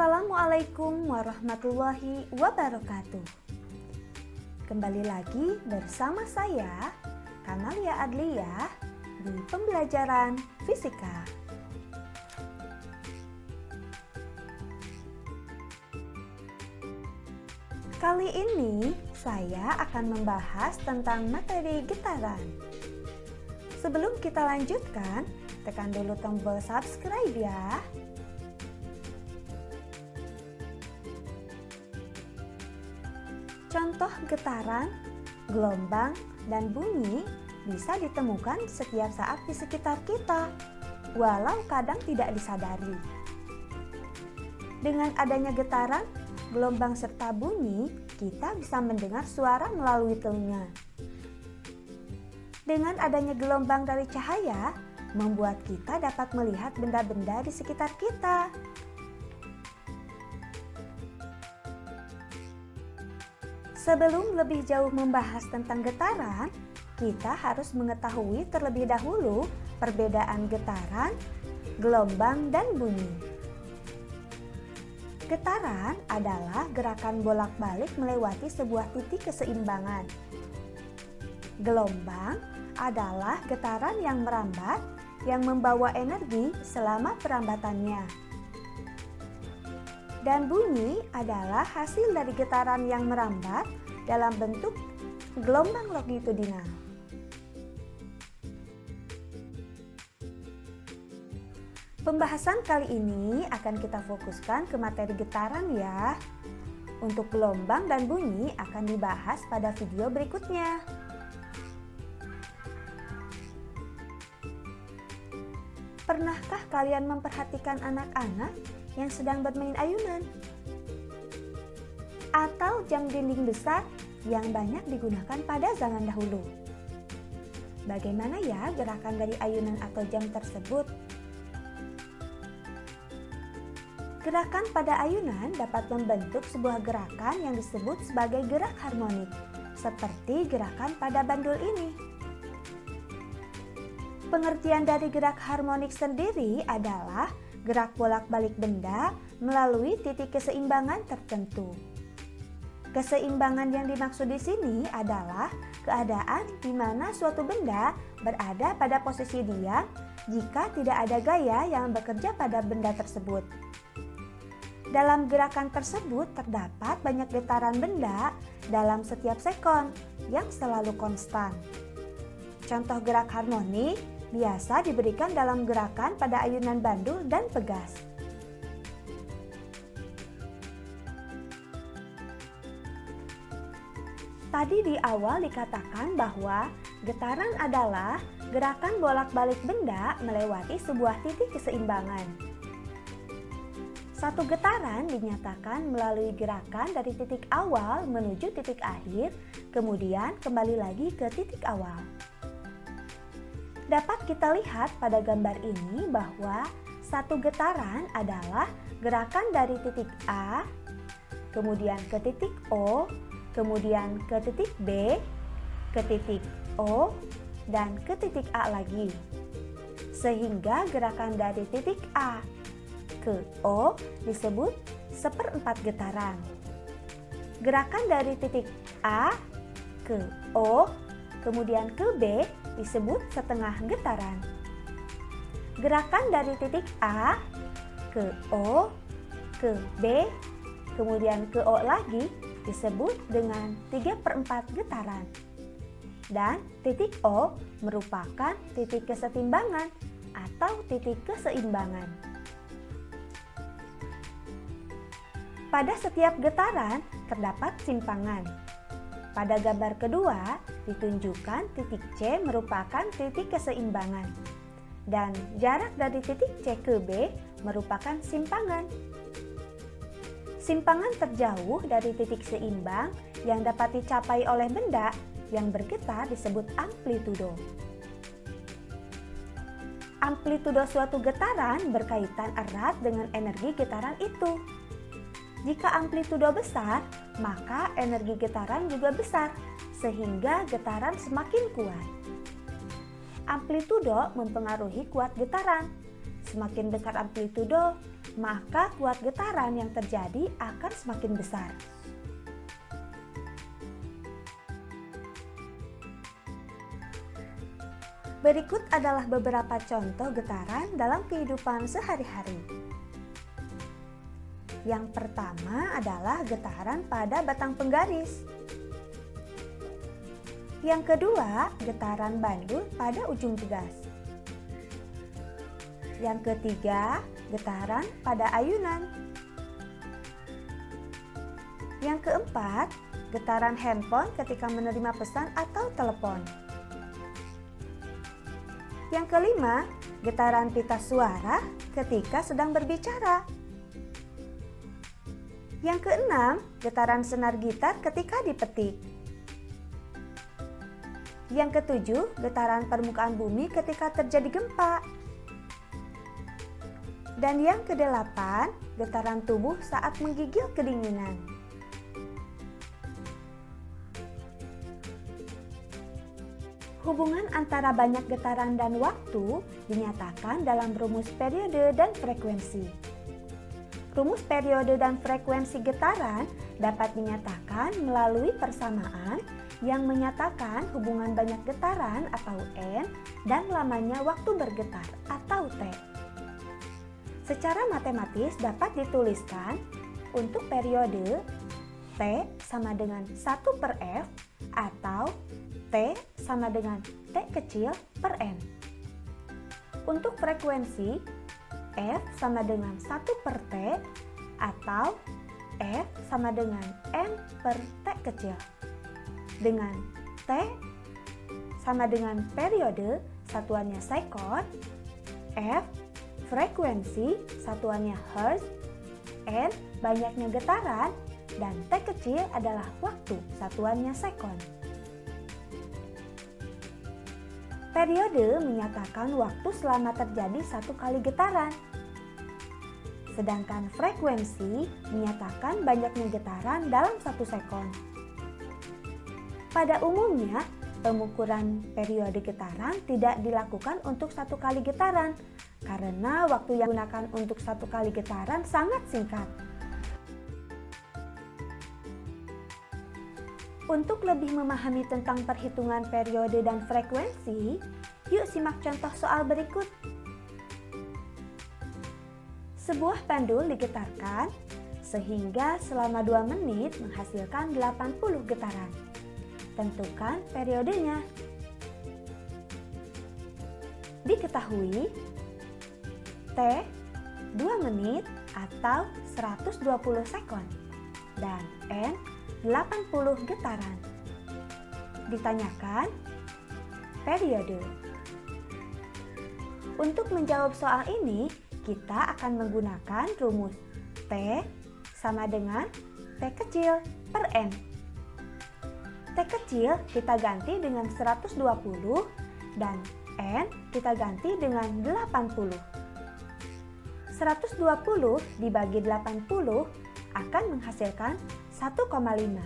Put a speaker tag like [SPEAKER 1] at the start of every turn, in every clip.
[SPEAKER 1] Assalamualaikum warahmatullahi wabarakatuh. Kembali lagi bersama saya, Kamalia Adliyah, di pembelajaran fisika. Kali ini saya akan membahas tentang materi getaran. Sebelum kita lanjutkan, tekan dulu tombol subscribe ya. Contoh getaran, gelombang, dan bunyi bisa ditemukan setiap saat di sekitar kita, walau kadang tidak disadari. Dengan adanya getaran, gelombang serta bunyi, kita bisa mendengar suara melalui telinga. Dengan adanya gelombang dari cahaya, membuat kita dapat melihat benda-benda di sekitar kita. Sebelum lebih jauh membahas tentang getaran, kita harus mengetahui terlebih dahulu perbedaan getaran, gelombang, dan bunyi. Getaran adalah gerakan bolak-balik melewati sebuah titik keseimbangan. Gelombang adalah getaran yang merambat, yang membawa energi selama perambatannya. Dan bunyi adalah hasil dari getaran yang merambat dalam bentuk gelombang longitudinal. Pembahasan kali ini akan kita fokuskan ke materi getaran ya. Untuk gelombang dan bunyi akan dibahas pada video berikutnya. Pernahkah kalian memperhatikan anak-anak yang sedang bermain ayunan? Atau jam dinding besar yang banyak digunakan pada zaman dahulu? Bagaimana ya gerakan dari ayunan atau jam tersebut? Gerakan pada ayunan dapat membentuk sebuah gerakan yang disebut sebagai gerak harmonik, seperti gerakan pada bandul ini. Pengertian dari gerak harmonik sendiri adalah gerak bolak-balik benda melalui titik keseimbangan tertentu. Keseimbangan yang dimaksud di sini adalah keadaan di mana suatu benda berada pada posisi diam jika tidak ada gaya yang bekerja pada benda tersebut. Dalam gerakan tersebut terdapat banyak getaran benda dalam setiap sekon yang selalu konstan. Contoh gerak harmonik biasa diberikan dalam gerakan pada ayunan bandul dan pegas. Tadi di awal dikatakan bahwa getaran adalah gerakan bolak-balik benda melewati sebuah titik keseimbangan. Satu getaran dinyatakan melalui gerakan dari titik awal menuju titik akhir, kemudian kembali lagi ke titik awal. Dapat kita lihat pada gambar ini bahwa satu getaran adalah gerakan dari titik A, kemudian ke titik O, kemudian ke titik B, ke titik O, dan ke titik A lagi. Sehingga gerakan dari titik A ke O disebut seperempat getaran. Gerakan dari titik A ke O, kemudian ke B disebut setengah getaran. Gerakan dari titik A ke O, ke B, kemudian ke O lagi disebut dengan 3/4 getaran. Dan titik O merupakan titik kesetimbangan atau titik keseimbangan. Pada setiap getaran terdapat simpangan. Pada gambar kedua, ditunjukkan titik C merupakan titik keseimbangan. Dan jarak dari titik C ke B merupakan simpangan. Simpangan terjauh dari titik seimbang yang dapat dicapai oleh benda yang bergetar disebut amplitudo. Amplitudo suatu getaran berkaitan erat dengan energi getaran itu. Jika amplitudo besar, maka energi getaran juga besar, sehingga getaran semakin kuat. Amplitudo mempengaruhi kuat getaran. Semakin besar amplitudo, maka kuat getaran yang terjadi akan semakin besar. Berikut adalah beberapa contoh getaran dalam kehidupan sehari-hari. Yang pertama adalah getaran pada batang penggaris. Yang kedua, getaran bandul pada ujung tugas. Yang ketiga, getaran pada ayunan. Yang keempat, getaran handphone ketika menerima pesan atau telepon. Yang kelima, getaran pita suara ketika sedang berbicara. Yang keenam, getaran senar gitar ketika dipetik. Yang ketujuh, getaran permukaan bumi ketika terjadi gempa. Dan yang kedelapan, getaran tubuh saat menggigil kedinginan. Hubungan antara banyak getaran dan waktu dinyatakan dalam rumus periode dan frekuensi. Rumus periode dan frekuensi getaran dapat dinyatakan melalui persamaan yang menyatakan hubungan banyak getaran atau N dan lamanya waktu bergetar atau T. Secara matematis dapat dituliskan untuk periode T sama dengan 1/F atau T sama dengan T kecil per N. Untuk frekuensi, F sama dengan 1/T atau F sama dengan N per T kecil. Dengan T sama dengan periode, satuannya sekon, F frekuensi, satuannya hertz, N banyaknya getaran, dan T kecil adalah waktu, satuannya sekon. Periode menyatakan waktu selama terjadi satu kali getaran. Sedangkan frekuensi menyatakan banyaknya getaran dalam 1 sekon. Pada umumnya, pengukuran periode getaran tidak dilakukan untuk 1 kali getaran karena waktu yang digunakan untuk 1 kali getaran sangat singkat. Untuk lebih memahami tentang perhitungan periode dan frekuensi, yuk simak contoh soal berikut. Sebuah pendul digetarkan sehingga selama 2 menit menghasilkan 80 getaran. Tentukan periodenya. Diketahui T 2 menit atau 120 sekon dan N 80 getaran. Ditanyakan periode. Untuk menjawab soal ini, kita akan menggunakan rumus T sama dengan T kecil per N. T kecil kita ganti dengan 120 dan N kita ganti dengan 80. 120 dibagi 80 akan menghasilkan 1,5.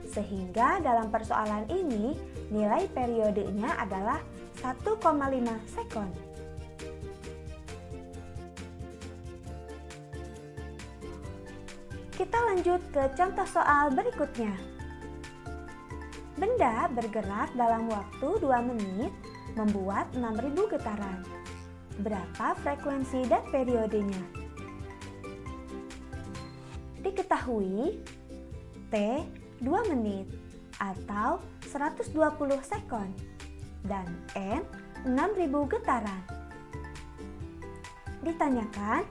[SPEAKER 1] Sehingga dalam persoalan ini nilai periodenya adalah 1,5 sekon. Kita lanjut ke contoh soal berikutnya. Benda bergerak dalam waktu 2 menit membuat 6.000 getaran. Berapa frekuensi dan periodenya? Diketahui T 2 menit atau 120 sekon dan N 6.000 getaran. Ditanyakan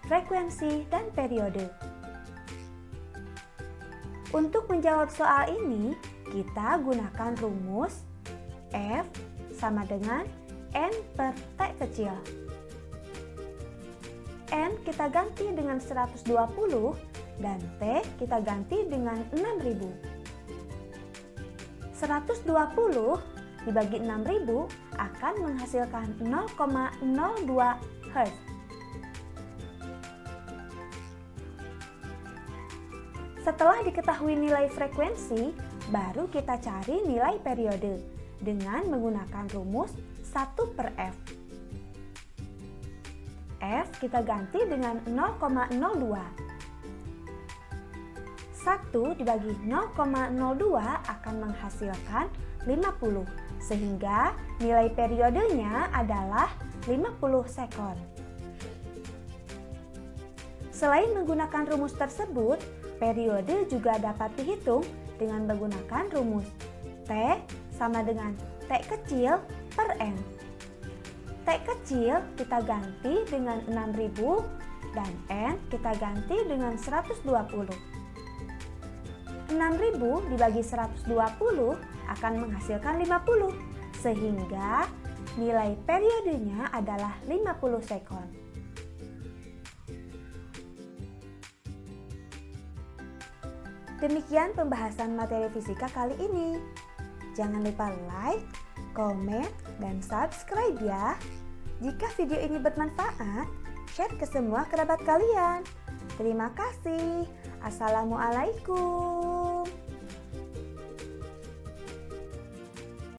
[SPEAKER 1] frekuensi dan periode. Untuk menjawab soal ini, kita gunakan rumus F sama dengan N per T kecil. N kita ganti dengan 120 dan T kita ganti dengan 6.000. 120 dibagi 6.000 akan menghasilkan 0,02 Hz. Setelah diketahui nilai frekuensi, baru kita cari nilai periode dengan menggunakan rumus 1/F. F kita ganti dengan 0,02. 1 dibagi 0,02 akan menghasilkan 50, sehingga nilai periodenya adalah 50 sekon. Selain menggunakan rumus tersebut, periode juga dapat dihitung dengan menggunakan rumus T sama dengan T kecil per N. T kecil kita ganti dengan 6000 dan N kita ganti dengan 120. 6000 dibagi 120 akan menghasilkan 50, sehingga nilai periodenya adalah 50 sekon. Demikian pembahasan materi fisika kali ini. Jangan lupa like, komen, dan subscribe ya. Jika video ini bermanfaat, share ke semua kerabat kalian. Terima kasih. Assalamualaikum.